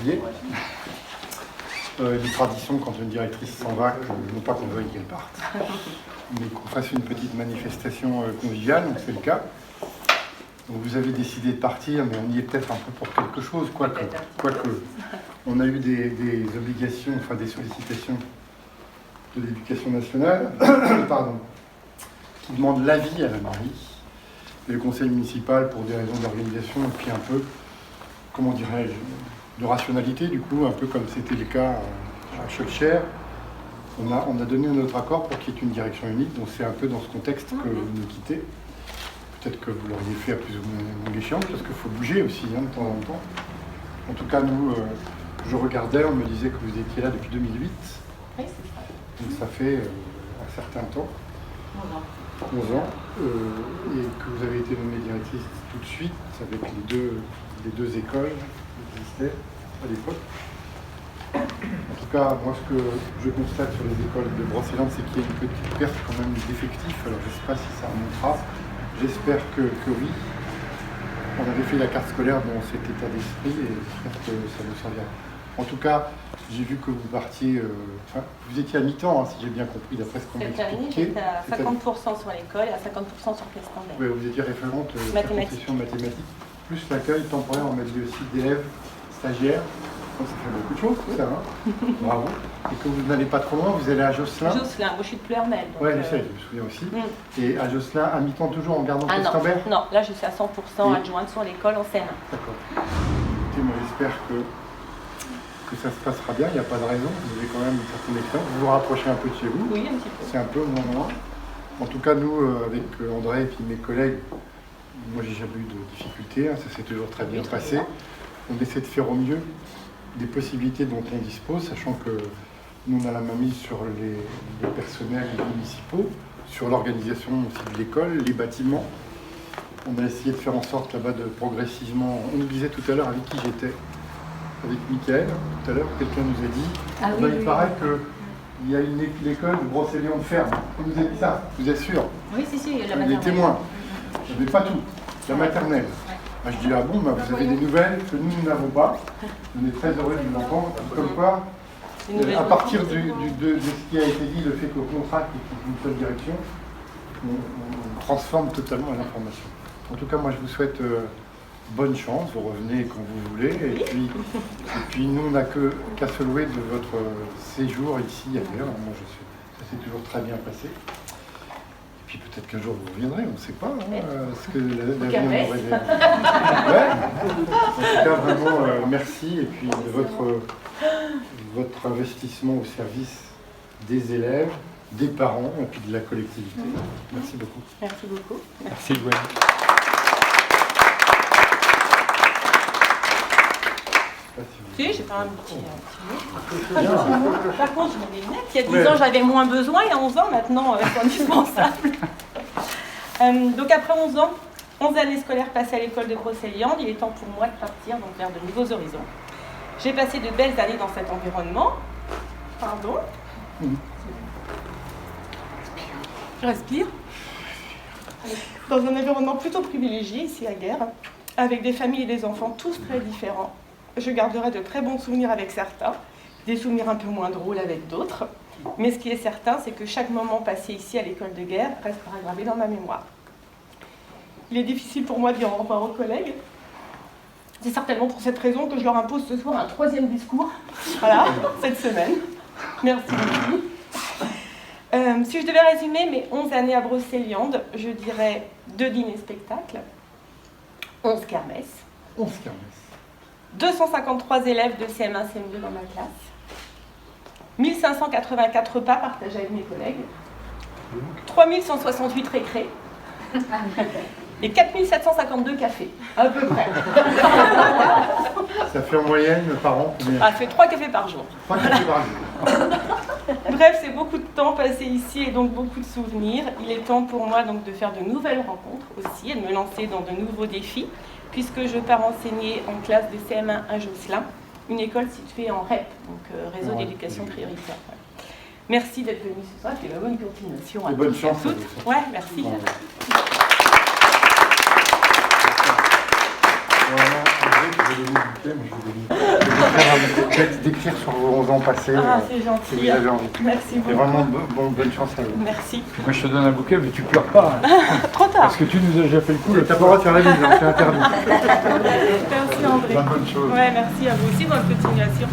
janvier. Une tradition quand une directrice s'en va, non pas qu'on veuille qu'elle parte, mais qu'on fasse une petite manifestation conviviale, donc c'est le cas. Donc vous avez décidé de partir, mais on y est peut-être un peu pour quelque chose, quoique on a eu des obligations, enfin des sollicitations de l'éducation nationale, pardon, qui demandent l'avis à la mairie et le conseil municipal pour des raisons d'organisation et puis un peu, comment dirais-je, de rationalité, du coup, un peu comme c'était le cas à Schœlcher. On a donné notre accord pour qu'il y ait une direction unique, donc c'est un peu dans ce contexte que vous nous quittez. Peut-être que vous l'auriez fait à plus ou moins longue échéance, parce qu'il faut bouger aussi, hein, de temps en temps. En tout cas, nous, je regardais, on me disait que vous étiez là depuis 2008. Oui, c'est ça. Donc ça fait un certain temps. 11 ans. Et que vous avez été nommée directrice tout de suite, avec les deux écoles qui existaient à l'époque. En tout cas, moi, ce que je constate sur les écoles de Brocéliande, c'est qu'il y a une petite perte quand même d'effectifs. Alors, je ne sais pas si ça remontera. J'espère que oui. On avait fait la carte scolaire dans cet état d'esprit et j'espère que ça nous servira. En tout cas, j'ai vu que vous partiez... vous étiez à mi-temps, hein, si j'ai bien compris, d'après ce qu'on m'a expliqué. J'étais à 50% sur l'école et à 50% sur Plestin-Belle. Oui, vous étiez référente à la concession mathématiques, plus l'accueil temporaire, on m'a dit aussi d'élèves stagiaires. Donc ça fait beaucoup de choses, tout ça, hein. Bravo. Et que vous n'allez pas trop loin, vous allez à Josselin. Josselin, moi je suis de Pleurmel. Oui, je sais, je me souviens aussi. Et à Josselin, à mi-temps toujours en gardant Plestin-Belle ? Non, là je suis à 100% adjointe sur l'école en scène. D'accord. Écoutez, moi j'espère que ça se passera bien, il n'y a pas de raison, vous avez quand même une certaine expérience, vous vous rapprochez un peu de chez vous. Oui, un petit peu. C'est un peu moins. En tout cas, nous, avec André et puis mes collègues, moi j'ai jamais eu de difficultés, hein, ça s'est toujours très bien passé. On essaie de faire au mieux des possibilités dont on dispose, sachant que nous on a la main mise sur les personnels municipaux, sur l'organisation aussi de l'école, les bâtiments. On a essayé de faire en sorte là-bas de progressivement, on nous disait tout à l'heure avec qui j'étais, avec Mickaël, tout à l'heure, quelqu'un nous a dit, il paraît qu'il y a l'école de Brocéliande ferme. On nous a dit ça, vous êtes sûr? Oui, si, la maternelle. Les témoins. Je n'avais pas tout, la maternelle. Ah, je dis, ah bon, bah, vous avez des nouvelles que nous n'avons pas. On est très heureux de l'entendre. Comme quoi, à partir de ce qui a été dit, le fait qu'au contrat qui est une seule direction, on transforme totalement l'information. En tout cas, moi, je vous souhaite bonne chance. Vous revenez quand vous voulez. Et puis nous, on n'a qu'à se louer de votre séjour ici et ailleurs. Moi, ça s'est toujours très bien passé. Et puis peut-être qu'un jour vous reviendrez, on ne sait pas ce que l'avenir nous révèle. En tout cas, vraiment, merci. Et puis de votre investissement au service des élèves, des parents et puis de la collectivité. Merci beaucoup. Merci beaucoup. Merci, Gwen. Si, j'ai pas un petit mot. Par contre, je mets des lunettes. Il y a 10 ans, j'avais moins besoin. Il y a 11 ans, maintenant, c'est indispensable. Donc, après 11 ans, 11 années scolaires passées à l'école de Brocéliande, il est temps pour moi de partir donc, vers de nouveaux horizons. J'ai passé de belles années dans cet environnement. Pardon. Je respire. Dans un environnement plutôt privilégié, ici à Guerre, avec des familles et des enfants tous très différents. Je garderai de très bons souvenirs avec certains, des souvenirs un peu moins drôles avec d'autres. Mais ce qui est certain, c'est que chaque moment passé ici à l'école de Guerre restera gravé dans ma mémoire. Il est difficile pour moi de dire au revoir aux collègues. C'est certainement pour cette raison que je leur impose ce soir un 3e discours. Voilà, cette semaine. Merci beaucoup. Si je devais résumer mes 11 années à Brocéliande, je dirais 2 dîners-spectacles, 11 kermesses. 11 kermesses. 253 élèves de CM1, CM2 dans ma classe, 1584 repas partagés avec mes collègues, 3168 récrés et 4752 cafés, à peu près. Ça fait en moyenne par an combien ? Ça fait 3 cafés par jour. 3 cafés par jour. Bref, c'est beaucoup de temps passé ici et donc beaucoup de souvenirs. Il est temps pour moi donc de faire de nouvelles rencontres aussi et de me lancer dans de nouveaux défis, puisque je pars enseigner en classe de CM1 à Josselin, une école située en REP, donc Réseau d'éducation prioritaire. Merci d'être venu ce soir, et bonne continuation. Et bonne chance. Ouais, merci. Voilà, mais je vais d'écrire sur vos 11 ans passés. Ah, c'est gentil. Si vous avez envie. Merci beaucoup. Et vraiment, bonne chance à vous. Merci. Moi je te donne un bouquet, mais tu pleures pas. Hein. Trop tard. Parce que tu nous as déjà fait le coup. T'as pas le droit de faire la bise, hein, c'est interdit. Merci André. Bonne chose. Ouais, merci à vous aussi. Bonne continuation.